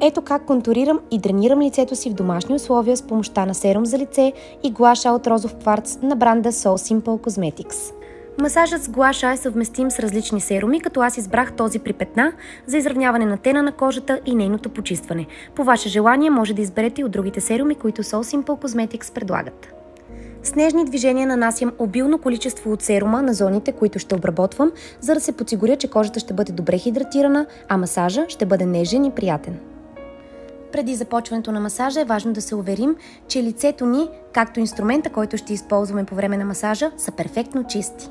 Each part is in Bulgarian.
Ето как контурирам и дренирам лицето си в домашни условия с помощта на серум за лице и гуаша от розов кварц на бранда So Simple Cosmetics. Масажът с гуаша е съвместим с различни серуми, като аз избрах този при петна за изравняване на тена на кожата и нейното почистване. По ваше желание може да изберете и от другите серуми, които So Simple Cosmetics предлагат. С нежни движения нанасям обилно количество от серума на зоните, които ще обработвам, за да се подсигуря, че кожата ще бъде добре хидратирана, а масажа ще бъде нежен и приятен. Преди започването на масажа е важно да се уверим, че лицето ни, както инструмента, който ще използваме по време на масажа, са перфектно чисти.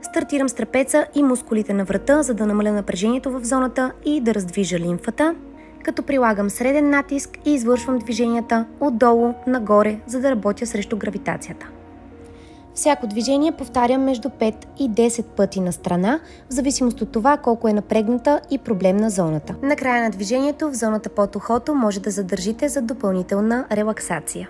Стартирам с трапеца и мускулите на врата, за да намаля напрежението в зоната и да раздвижа лимфата, като прилагам среден натиск и извършвам движенията отдолу нагоре, за да работя срещу гравитацията. Всяко движение повтарям между 5 и 10 пъти на страна, в зависимост от това колко е напрегната и проблемна зоната. Накрая на движението в зоната под ухото може да задържите за допълнителна релаксация.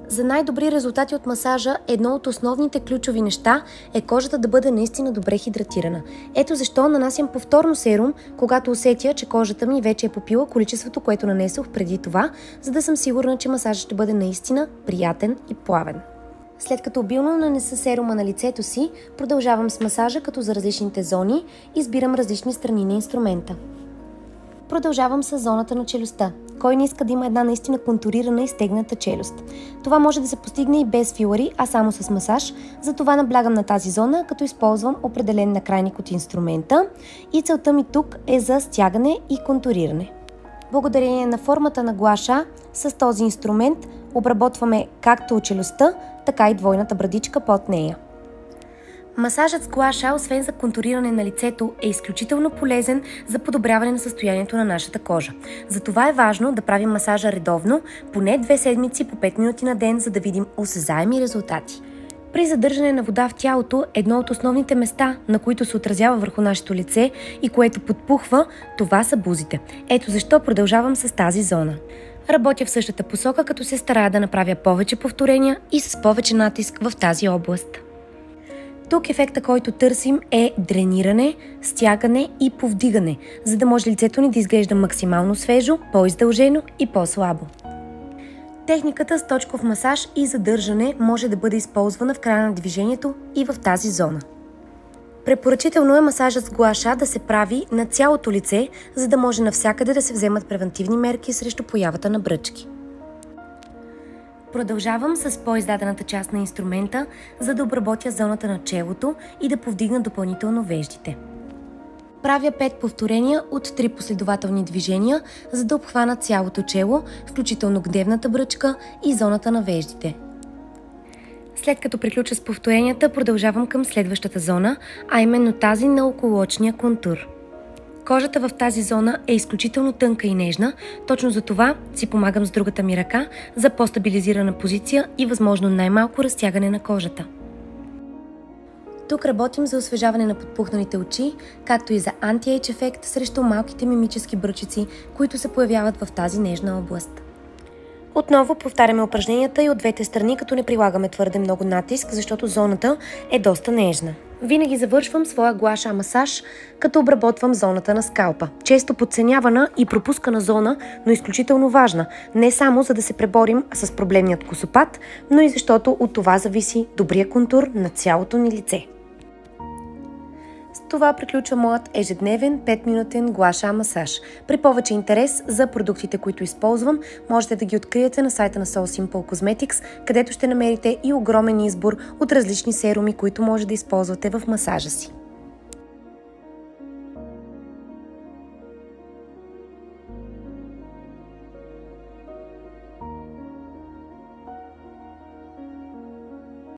За най-добри резултати от масажа, едно от основните ключови неща е кожата да бъде наистина добре хидратирана. Ето защо нанасям повторно серум, когато усетя, че кожата ми вече е попила количеството, което нанесох преди това, за да съм сигурна, че масажът ще бъде наистина приятен и плавен. След като обилно нанеса серума на лицето си, продължавам с масажа, като за различните зони избирам различни страни на инструмента. Продължавам с зоната на челюстта. Кой не иска да има една наистина контурирана и стегната челюст? Това може да се постигне и без филари, а само с масаж. Затова наблягам на тази зона, като използвам определен накрайник от инструмента и целта ми тук е за стягане и контуриране. Благодарение на формата на гуаша, с този инструмент обработваме както челюстта, така и двойната брадичка под нея. Масажът с гуаша, освен за контуриране на лицето, е изключително полезен за подобряване на състоянието на нашата кожа. Затова е важно да правим масажа редовно, поне 2 седмици по 5 минути на ден, за да видим осезаеми резултати. При задържане на вода в тялото, едно от основните места, на които се отразява върху нашето лице и което подпухва, това са бузите. Ето защо продължавам с тази зона. Работя в същата посока, като се старая да направя повече повторения и с повече натиск в тази област. Тук ефекта, който търсим, е дрениране, стягане и повдигане, за да може лицето ни да изглежда максимално свежо, по-издължено и по-слабо. Техниката с точков масаж и задържане може да бъде използвана в края на движението и в тази зона. Препоръчително е масажът с гуаша да се прави на цялото лице, за да може навсякъде да се вземат превентивни мерки срещу появата на бръчки. Продължавам с по-издадената част на инструмента, за да обработя зоната на челото и да повдигна допълнително веждите. Правя 5 повторения от 3 последователни движения, за да обхвана цялото чело, включително гдевната бръчка и зоната на веждите. След като приключа с повторенията, продължавам към следващата зона, а именно тази на околоочния контур. Кожата в тази зона е изключително тънка и нежна, точно за това си помагам с другата ми ръка за по-стабилизирана позиция и възможно най-малко разтягане на кожата. Тук работим за освежаване на подпухналите очи, както и за анти-ейдж ефект срещу малките мимически бръчици, които се появяват в тази нежна област. Отново повтаряме упражненията и от двете страни, като не прилагаме твърде много натиск, защото зоната е доста нежна. Винаги завършвам своя гуаша масаж, като обработвам зоната на скалпа. Често подценявана и пропускана зона, но изключително важна. Не само за да се преборим с проблемният косопад, но и защото от това зависи добрия контур на цялото ни лице. С това приключва моят ежедневен 5-минутен гуаша масаж. При повече интерес за продуктите, които използвам, можете да ги откриете на сайта на So Simple Cosmetics, където ще намерите и огромен избор от различни серуми, които може да използвате в масажа си.